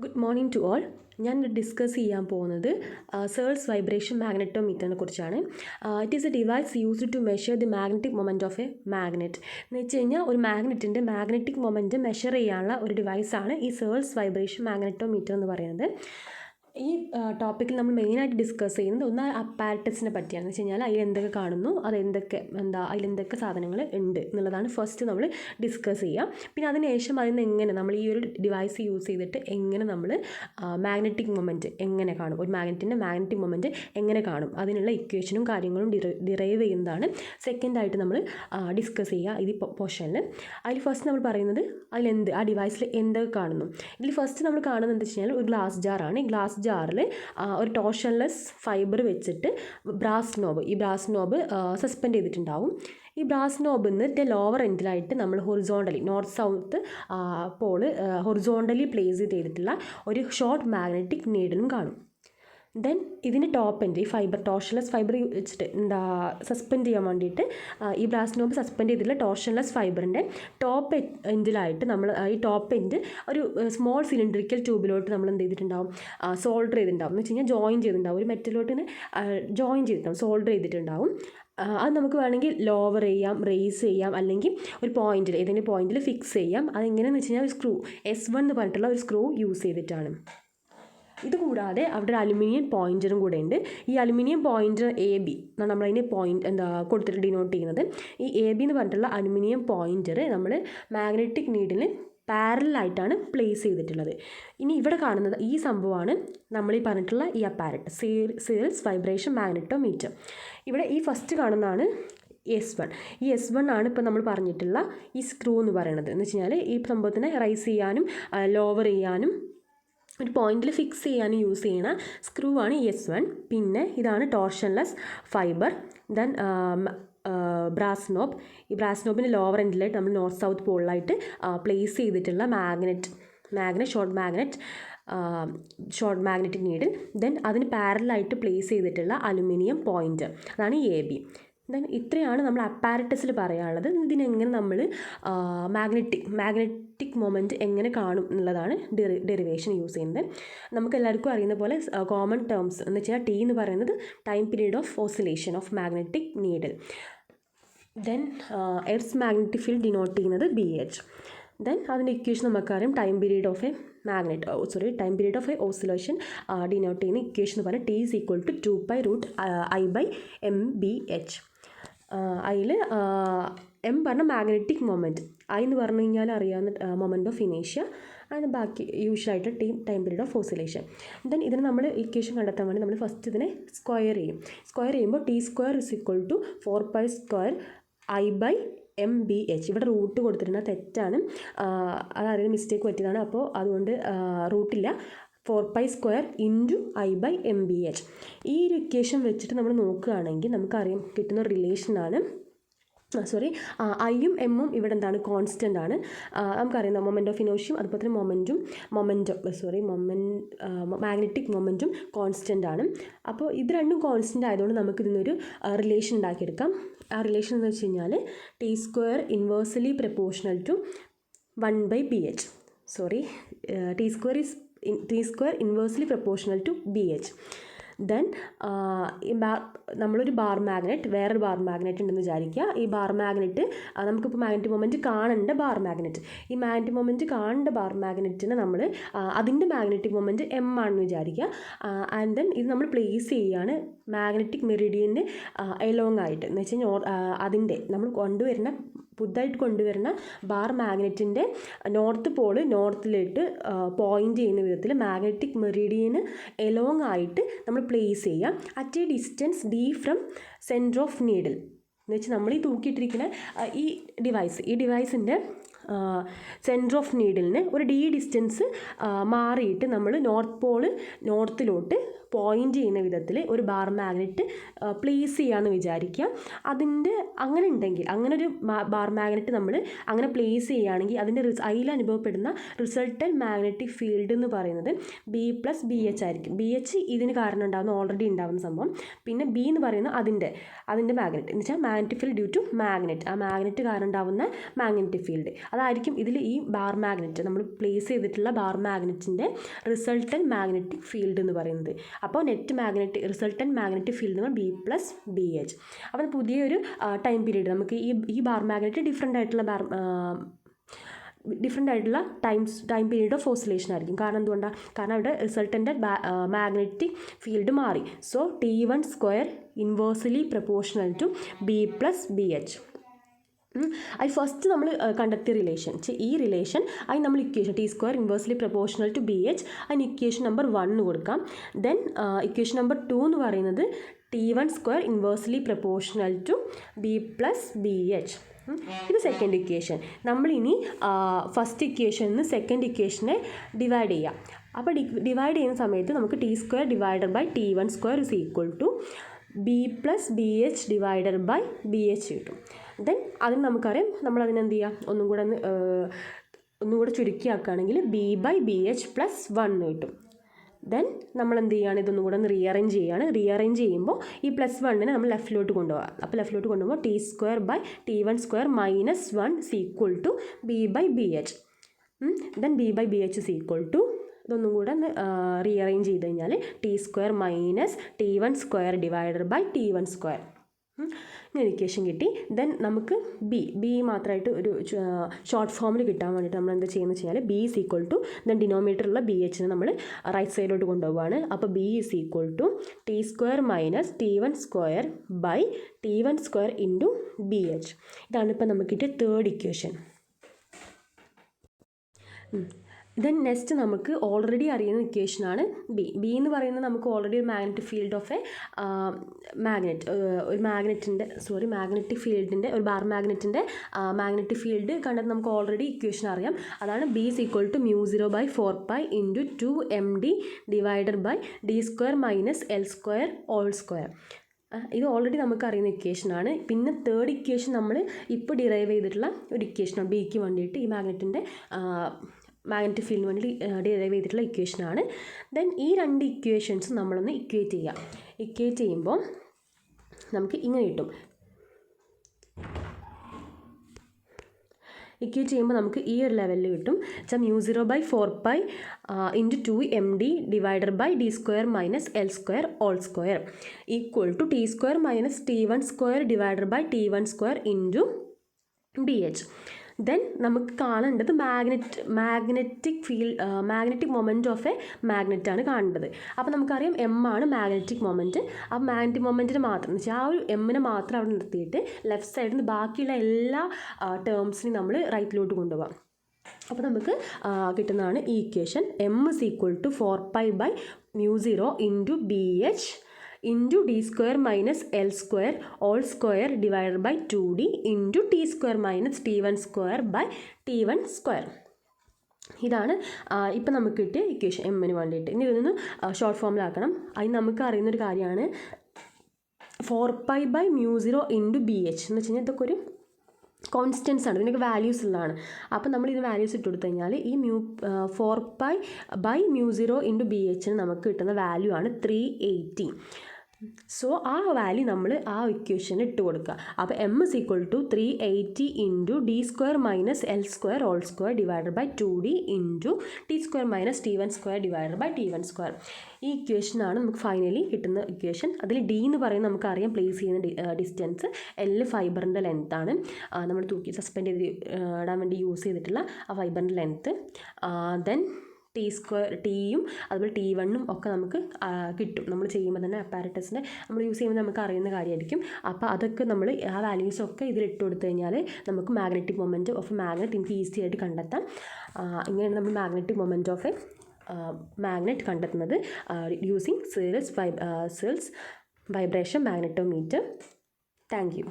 Good morning to all. ഞാൻ discuss ചെയ്യാൻ പോകുന്നത് സേൾസ് വൈബ്രേഷൻ മാഗ്നറ്റോമീറ്ററിനെ കുറിച്ചാണ്. It is a device used to measure the magnetic moment of a magnet. എന്ന് വെച്ച് കഴിഞ്ഞാൽ ഒരു മാഗ്നറ്റിൻ്റെ മാഗ്നറ്റിക് മൊമെൻറ്റ് മെഷർ ചെയ്യാനുള്ള ഒരു ഡിവൈസാണ് ഈ സേൾസ് വൈബ്രേഷൻ മാഗ്നറ്റോമീറ്റർ എന്ന് പറയുന്നത്. ഈ ടോപ്പിക്കിൽ നമ്മൾ മെയിനായിട്ട് ഡിസ്കസ് ചെയ്യുന്നത് ഒന്ന് അപ്പാരറ്റസിനെ പറ്റിയാണ്. എന്ന് വെച്ച് കഴിഞ്ഞാൽ അതിൽ എന്തൊക്കെ കാണുന്നു, അതിലെന്തൊക്കെ സാധനങ്ങൾ ഉണ്ട് എന്നുള്ളതാണ് ഫസ്റ്റ് നമ്മൾ ഡിസ്കസ് ചെയ്യുക. പിന്നെ അതിനുശേഷം അതിന് എങ്ങനെ നമ്മൾ ഈ ഒരു ഡിവൈസ് യൂസ് ചെയ്തിട്ട് എങ്ങനെ നമ്മൾ മാഗ്നറ്റിക് മൊമെൻറ്റ് എങ്ങനെ കാണും, ഒരു മാഗ്നറ്റിൻ്റെ മാഗ്നറ്റിക് മൊമെൻറ്റ് എങ്ങനെ കാണും, അതിനുള്ള ഇക്വേഷനും കാര്യങ്ങളും ഡിറൈവ് ചെയ്യുന്നതാണ് സെക്കൻഡായിട്ട് നമ്മൾ ഡിസ്കസ് ചെയ്യുക ഈ പോർഷനിൽ. അതിൽ ഫസ്റ്റ് നമ്മൾ പറയുന്നത് ആ ഡിവൈസിൽ എന്തൊക്കെ കാണുന്നു. ഇതിൽ ഫസ്റ്റ് നമ്മൾ കാണുന്നത് എന്താ വെച്ച് കഴിഞ്ഞാൽ ഒരു ഗ്ലാസ് ജാറാണ്. ഈ ഗ്ലാസ് ജാറിൽ ഒരു ടോർഷൻലെസ് ഫൈബർ വെച്ചിട്ട് ഈ ബ്രാസ് നോബ് സസ്പെൻഡ് ചെയ്തിട്ടുണ്ടാവും. ഈ ബ്രാസ് നോബിൽ നിന്ന് ലോവർ എൻഡിലായിട്ട് നമ്മൾ horizontally north south Paul horizontally place ചെയ്തിട്ടുള്ള ഒരു ഷോർട്ട് മാഗ്നറ്റിക് നീഡിലും കാണും. ദെൻ ഇതിന് ടോപ്പ് എൻഡ് ഈ ടോർഷൻലെസ് ഫൈബർ വെച്ചിട്ട് സസ്പെൻഡ് ചെയ്യാൻ വേണ്ടിയിട്ട് ഈ ബ്രാസ് നോബ് സസ്പെൻഡ് ചെയ്തിട്ടുള്ള ടോർഷൻലെസ് ഫൈബറിൻ്റെ ടോപ്പ് എൻഡിലായിട്ട് നമ്മൾ ഈ ടോപ്പ് എൻഡ് ഒരു സ്മോൾ സിലിണ്ടറിക്കൽ ട്യൂബിലോട്ട് നമ്മൾ എന്ത് ചെയ്തിട്ടുണ്ടാവും, സോൾഡർ ചെയ്തിട്ടുണ്ടാവും. എന്ന് വെച്ച് കഴിഞ്ഞാൽ ജോയിൻ ചെയ്തിട്ടുണ്ടാവും, ഒരു മെറ്റലോട്ട് ജോയിൻ ചെയ്തിട്ടുണ്ടാവും, സോൾഡർ ചെയ്തിട്ടുണ്ടാവും. അത് നമുക്ക് വേണമെങ്കിൽ ലോവർ ചെയ്യാം, റേസ് ചെയ്യാം, അല്ലെങ്കിൽ ഒരു പോയിന്റിൽ ഏതെങ്കിലും പോയിന്റിൽ ഫിക്സ് ചെയ്യാം. അതെങ്ങനെയാണെന്ന് വെച്ച് കഴിഞ്ഞാൽ ഒരു സ്ക്രൂ S1 എന്ന് പറഞ്ഞിട്ടുള്ള ഒരു സ്ക്രൂ യൂസ് ചെയ്തിട്ടാണ്. ഇതുകൂടാതെ അവിടെ ഒരു അലുമിനിയം പോയിൻറ്ററും കൂടെ ഉണ്ട്. ഈ അലുമിനിയം പോയിൻറ്റർ AB എന്നാണ് നമ്മളതിനെ കൊടുത്തിട്ട് ഡിനോട്ട് ചെയ്യുന്നത്. ഈ AB എന്ന് പറഞ്ഞിട്ടുള്ള അലുമിനിയം പോയിൻറ്റർ നമ്മൾ മാഗ്നറ്റിക് നീഡിന് പാരലായിട്ടാണ് പ്ലേസ് ചെയ്തിട്ടുള്ളത്. ഇനി ഇവിടെ കാണുന്നത് ഈ സംഭവമാണ് നമ്മൾ ഈ പറഞ്ഞിട്ടുള്ള ഈ അപ്പാരറ്റ് സേൾസ് വൈബ്രേഷൻ മാഗ്നറ്റോമീറ്റർ. ഇവിടെ ഈ ഫസ്റ്റ് കാണുന്നതാണ് S1. ഈ S1 ആണ് ഇപ്പോൾ നമ്മൾ പറഞ്ഞിട്ടുള്ള ഈ സ്ക്രൂ എന്ന് പറയുന്നത്. എന്ന് വെച്ച് കഴിഞ്ഞാൽ ഈ സംഭവത്തിനെ റൈസ് ചെയ്യാനും ലോവർ ചെയ്യാനും ഒരു പോയിന്റിൽ ഫിക്സ് ചെയ്യാനും യൂസ് ചെയ്യുന്ന സ്ക്രൂ ആണ് ഈ S1. പിന്നെ ഇതാണ് ടോർഷൻലെസ് ഫൈബർ. Then brass knob. ഈ ബ്രാസ് നോബിൻ്റെ ലോവർ എൻഡിലായിട്ട് നമ്മൾ നോർത്ത് സൗത്ത് പോളിലായിട്ട് പ്ലേസ് ചെയ്തിട്ടുള്ള ഷോർട്ട് മാഗ്നറ്റിക് നീഡിൽ. ദെൻ അതിന് പാരലായിട്ട് പ്ലേസ് ചെയ്തിട്ടുള്ള അലുമിനിയം പോയിൻറ്റർ, അതാണ് ഈ AB. ദെൻ ഇത്രയാണ് നമ്മൾ അപ്പാരറ്റസിൽ പറയാനുള്ളത്. ഇതിനെങ്ങനെ നമ്മൾ മാഗ്നറ്റിക് മൊമെൻറ്റ് എങ്ങനെ കാണും എന്നുള്ളതാണ് ഡെറിവേഷൻ യൂസ് ചെയ്യുന്നത്. നമുക്ക് എല്ലാവർക്കും അറിയുന്ന പോലെ കോമൺ ടേംസ് എന്ന് വെച്ചാൽ T എന്ന് പറയുന്നത് time period of oscillation of magnetic needle. Then earth magnetic field denote ചെയ്യുന്നത് BH. ദെൻ അതിൻ്റെ ഇക്വേഷൻ നമുക്കറിയാം time period of A oscillation denote ചെയ്യുന്ന ഇക്വേഷൻ എന്ന് പറഞ്ഞാൽ T is equal to 2π√I/MBH. അതിൽ M പറഞ്ഞ മാഗ്നറ്റിക് മൊമെൻറ്റ്, I എന്ന് പറഞ്ഞു കഴിഞ്ഞാൽ അറിയാവുന്ന മൊമെൻറ്റ് ഓഫ് ഇനേഷ്യ, അതിന് ബാക്കി യൂഷ്വലായിട്ട് time period of oscillation. Then ഇതിന് നമ്മൾ ഇക്വേഷൻ കണ്ടെത്താൻ വേണ്ടി നമ്മൾ ഫസ്റ്റ് ഇതിനെ സ്ക്വയർ ചെയ്യുമ്പോൾ T² is equal to 4π²I/MBH. ഇവിടെ റൂട്ട് കൊടുത്തിട്ടുണ്ട്, തെറ്റാണ്, അതറിയാൻ മിസ്റ്റേക്ക് പറ്റിയതാണ്. അപ്പോൾ അതുകൊണ്ട് റൂട്ടില്ല, 4π² × I/MBH. ഈ ഒരു ഇക്വേഷൻ വെച്ചിട്ട് നമ്മൾ നോക്കുകയാണെങ്കിൽ നമുക്കറിയാം കിട്ടുന്ന റിലേഷനാണ് ഐയും എമ്മും ഇവിടെ എന്താണ്, കോൺസ്റ്റൻ്റ് ആണ്. നമുക്കറിയാം മൊമെൻറ്റ് ഓഫ് ഇനേഷ്യയും അതുപോലെ തന്നെ മാഗ്നറ്റിക് മൊമെൻറ്റും കോൺസ്റ്റൻ്റ് ആണ്. അപ്പോൾ ഇത് രണ്ടും കോൺസ്റ്റൻ്റ് ആയതുകൊണ്ട് നമുക്കിതിനൊരു റിലേഷൻ ഉണ്ടാക്കിയെടുക്കാം. ആ റിലേഷൻ എന്ന് വെച്ച് കഴിഞ്ഞാൽ T² inversely proportional to 1/BH. T² inversely proportional to BH. Then നമ്മളൊരു വേറൊരു ബാർ മാഗ്നറ്റ് ഉണ്ടെന്ന് വിചാരിക്കുക. ഈ ബാർ മാഗ്നറ്റ് നമുക്കിപ്പോൾ മാഗ്നറ്റിക് മൊമെൻറ്റ് കാണേണ്ട ബാർ മാഗ്നറ്റ്, ഈ മാഗ്നറ്റിക് മൊമെൻറ്റ് കാണേണ്ട ബാർ മാഗ്നറ്റിന് നമ്മൾ അതിൻ്റെ മാഗ്നറ്റിക് മൊമെൻറ്റ് M ആണെന്ന് വിചാരിക്കുക. ആൻഡ് ദെൻ ഇത് നമ്മൾ പ്ലേസ് ചെയ്യുകയാണ് മാഗ്നറ്റിക് മെറിഡിയന് എലോങ് ആയിട്ട്. എന്ന് വെച്ച് കഴിഞ്ഞാൽ അതിൻ്റെ നമ്മൾ പുതുതായിട്ട് കൊണ്ടുവരുന്ന ബാർ മാഗ്നറ്റിൻ്റെ നോർത്ത് പോള് നോർത്തിലിട്ട് പോയിൻ്റ് ചെയ്യുന്ന വിധത്തിൽ മാഗ്നറ്റിക് മെറിഡിയന് എലോങ് ആയിട്ട് നമ്മൾ പ്ലേസ് ചെയ്യുക at A distance D from centre of needle. എന്ന് വെച്ചാൽ നമ്മൾ ഈ തൂക്കിയിട്ടിരിക്കുന്ന ഈ ഡിവൈസിൻ്റെ സെൻറ്റർ ഓഫ് നീഡിലിന് ഒരു D ഡിസ്റ്റൻസ് മാറിയിട്ട് നമ്മൾ നോർത്തിലോട്ട് പോയിൻ്റ് ചെയ്യുന്ന വിധത്തിൽ ഒരു ബാർ മാഗ്നറ്റ് പ്ലേസ് ചെയ്യാമെന്ന് വിചാരിക്കുക. അങ്ങനെ ഉണ്ടെങ്കിൽ അങ്ങനൊരു ബാർ മാഗ്നറ്റ് നമ്മൾ അങ്ങനെ പ്ലേസ് ചെയ്യുകയാണെങ്കിൽ അതിൻ്റെ അതിൽ അനുഭവപ്പെടുന്ന റിസൾട്ടൻറ്റ് മാഗ്നറ്റിക് ഫീൽഡ് എന്ന് പറയുന്നത് B+BH ആയിരിക്കും. BH ഇതിന് കാരണം ഉണ്ടാകുന്ന ഓൾറെഡി ഉണ്ടാകുന്ന സംഭവം. പിന്നെ B എന്ന് പറയുന്നത് അതിൻ്റെ മാഗ്നറ്റ് എന്ന് വെച്ചാൽ magnetic field due to magnet, ആ മാഗ്നറ്റ് കാരണം ഉണ്ടാകുന്ന മാഗ്നറ്റിക് ഫീൽഡ്. അതായിരിക്കും ഇതിൽ ഈ ബാർ മാഗ്നറ്റ് നമ്മൾ പ്ലേസ് ചെയ്തിട്ടുള്ള ബാർ മാഗ്നറ്റിൻ്റെ റിസൾട്ടൻറ്റ് മാഗ്നറ്റിക് ഫീൽഡ് എന്ന് പറയുന്നത്. അപ്പോൾ റിസൾട്ടൻറ്റ് മാഗ്നറ്റിക് ഫീൽഡ് എന്ന് പറഞ്ഞാൽ B+BH. അപ്പോൾ പുതിയൊരു ടൈം പീരീഡ് നമുക്ക് ഈ ബാർ മാഗ്നറ്റ് ഡിഫറെൻ്റ് ആയിട്ടുള്ള ടൈം പീരീഡ് ഓഫ് ഓസിലേഷൻ ആയിരിക്കും. കാരണം എന്തുകൊണ്ടാണ്? കാരണം അവിടെ റിസൾട്ടൻ്റ് മാഗ്നറ്റിക് ഫീൽഡ് മാറി. So T1² inversely proportional to B+BH. അത് ഫസ്റ്റ് നമ്മൾ കണ്ടെത്തിയ റിലേഷൻ, ഈ റിലേഷൻ അതിന് നമ്മൾ equation T² inversely proportional to BH, അതിന് ഇക്വേഷൻ നമ്പർ 1 കൊടുക്കാം. ദെൻ ഇക്വേഷൻ നമ്പർ 2 എന്ന് പറയുന്നത് T1² inversely proportional to B+BH. ഇത് സെക്കൻഡ് ഇക്വേഷൻ. നമ്മളിനി ഫസ്റ്റ് ഇക്വേഷനിൽ നിന്ന് സെക്കൻഡ് ഇക്വേഷനെ ഡിവൈഡ് ചെയ്യാം. അപ്പോൾ ഡിവൈഡ് ചെയ്യുന്ന സമയത്ത് നമുക്ക് T² divided by T1² is equal to B+BH divided by BH കിട്ടും. ദെൻ അതിന് നമുക്കറിയാം, നമ്മളതിനെന്ത് ചെയ്യാം, ഒന്നും കൂടെ ചുരുക്കിയാക്കുകയാണെങ്കിൽ B/BH + 1 കിട്ടും. ദെൻ നമ്മൾ എന്ത് ചെയ്യുകയാണ്, ഇതൊന്നും കൂടെ ഒന്ന് റീഅറേഞ്ച് ചെയ്യുമ്പോൾ ഈ +1 നമ്മൾ ലെഫ്റ്റിലോട്ട് കൊണ്ടുപോകാം. അപ്പോൾ ലെഫ്റ്റിലോട്ട് കൊണ്ടുപോകുമ്പോൾ T² T1² -1 is equal to B/BH. Then B/BH is equal to, ഇതൊന്നും കൂടെ ഒന്ന് റീഅറേഞ്ച് ചെയ്ത് കഴിഞ്ഞാൽ T² - T1² divided by T1². ഇങ്ങനെ ഇക്വേഷൻ കിട്ടി. ദെൻ നമുക്ക് ബി മാത്രമായിട്ട് ഒരു ഷോർട്ട് ഫോമിൽ കിട്ടാൻ വേണ്ടിയിട്ട് നമ്മൾ എന്താ ചെയ്യുന്നത് വെച്ച് കഴിഞ്ഞാൽ B is equal to, then ഡിനോമിനേറ്ററുള്ള BHനെ നമ്മൾ റൈറ്റ് സൈഡിലോട്ട് കൊണ്ടുപോവുകയാണ്. അപ്പോൾ B is equal to T² - T1² by T1² into BH. ഇതാണ് ഇപ്പോൾ നമുക്ക് കിട്ടിയ തേർഡ് ഇക്വേഷൻ. ദെൻ നെക്സ്റ്റ് നമുക്ക് ഓൾറെഡി അറിയുന്ന ഇക്വേഷനാണ് ബി എന്ന് പറയുന്നത്. നമുക്ക് ഓൾറെഡി ഒരു മാഗ്നറ്റിക് ഫീൽഡ് ഓഫ് മാഗ്നറ്റിക് ഫീൽഡിൻ്റെ ഒരു ബാർ മാഗ്നറ്റിൻ്റെ മാഗ്നറ്റിക് ഫീൽഡ് കണ്ടത് നമുക്ക് ഓൾറെഡി ഇക്വേഷൻ അറിയാം. അതാണ് B is equal to μ0/4π × 2mD divided by D² - L² whole square. ഇത് ഓൾറെഡി നമുക്കറിയുന്ന ഇക്വേഷനാണ്. പിന്നെ തേർഡ് ഇക്വേഷൻ നമ്മൾ ഇപ്പോൾ ഡിറൈവ് ചെയ്തിട്ടുള്ള ഒരു ഇക്വേഷനാണ്. ബിക്ക് വേണ്ടിയിട്ട് ഈ മാഗ്നറ്റിക് ഫീൽഡിന് വേണ്ടി ഡിറൈവ് ചെയ്തിട്ടുള്ള ഇക്വേഷനാണ്. ദെൻ ഈ രണ്ട് ഇക്വേഷൻസ് നമ്മളൊന്ന് ഇക്വേറ്റ് ചെയ്യുമ്പോൾ നമുക്ക് ഇങ്ങനെ കിട്ടും. ഇക്വേറ്റ് ചെയ്യുമ്പോൾ നമുക്ക് ഈ ഒരു ലെവലിൽ കിട്ടും. μ0/4π × 2mD divided by D² - L² whole square equal to T² - T1² divided by T1² into BH. Then നമുക്ക് കാണേണ്ടത് magnetic moment of a magnet ആണ് കാണേണ്ടത്. അപ്പോൾ നമുക്കറിയാം M ആണ് മാഗ്നറ്റിക് മൊമെൻറ്റ്. ആ മാഗ്നറ്റിക് മൊമെൻറ്റിന് മാത്രം എന്ന് വെച്ചാൽ ആ ഒരു എമ്മിനെ മാത്രം അവിടെ നിർത്തിയിട്ട് ലെഫ്റ്റ് സൈഡിൽ നിന്ന് ബാക്കിയുള്ള എല്ലാ ടേംസിനെയും നമ്മൾ റൈറ്റിലോട്ട് കൊണ്ടുപോകാം. അപ്പോൾ നമുക്ക് കിട്ടുന്നതാണ് ഈ equation. M is equal to 4π/μ0 × BH into D² - L² all square divided by 2D into T² - T1² by T1². ഇതാണ് ഇപ്പം നമുക്ക് കിട്ടിയ ഇക്വേഷൻ എമ്മിന് വേണ്ടിയിട്ട്. ഇനി ഇതൊന്ന് ഷോർട്ട് ഫോമിലാക്കണം. അതിന് നമുക്ക് അറിയുന്നൊരു കാര്യമാണ് 4π/μ0 × BH എന്ന് വെച്ച് കഴിഞ്ഞാൽ ഇതൊക്കെ ഒരു കോൺസ്റ്റൻസ് ആണ്, ഇതിനൊക്കെ വാല്യൂസ് ഉള്ളതാണ്. അപ്പോൾ നമ്മൾ ഇത് വാല്യൂസ് ഇട്ട് കൊടുത്തു കഴിഞ്ഞാൽ ഈ 4π/μ0 × BH നമുക്ക് കിട്ടുന്ന വാല്യൂ ആണ് 380. സോ ആ വാല്യൂ നമ്മൾ ആ ഇക്വേഷന് ഇട്ട് കൊടുക്കുക. അപ്പോൾ M is equal to 380 × D² - L² whole square divided by 2D into T² - T1² divided by T1². ഈ ഇക്വേഷനാണ് നമുക്ക് ഫൈനലി കിട്ടുന്ന ഇക്വേഷൻ. അതിൽ D എന്ന് പറയുന്നത് നമുക്കറിയാം പ്ലേസ് ചെയ്യുന്ന ഡിസ്റ്റൻസ്, L ഫൈബറിൻ്റെ ലെങ്ത് ആണ്, നമ്മൾ തൂക്കി സസ്പെൻഡ് ചെയ്ത് ഇടാൻ വേണ്ടി യൂസ് ചെയ്തിട്ടുള്ള ആ ഫൈബറിൻ്റെ ലെങ്ത്ത്. ദെൻ T2 അതുപോലെ T1 ഒക്കെ നമുക്ക് കിട്ടും. നമ്മൾ ചെയ്യുമ്പോൾ തന്നെ അപ്പാരറ്റസിനെ നമ്മൾ യൂസ് ചെയ്യുമ്പോൾ നമുക്ക് അറിയുന്ന കാര്യമായിരിക്കും. അപ്പോൾ അതൊക്കെ നമ്മൾ ആ വാല്യൂസൊക്കെ ഇതിൽ ഇട്ട് കൊടുത്തു കഴിഞ്ഞാൽ നമുക്ക് മാഗ്നറ്റിക് മൊമെൻറ്റ് ഓഫ് മാഗ്നറ്റ് നമുക്ക് ഈസി ആയിട്ട് കണ്ടെത്താം. ഇങ്ങനെയാണ് നമ്മൾ magnetic moment of a magnet കണ്ടെത്തുന്നത് using searle's vibration magnetometer. Thank U.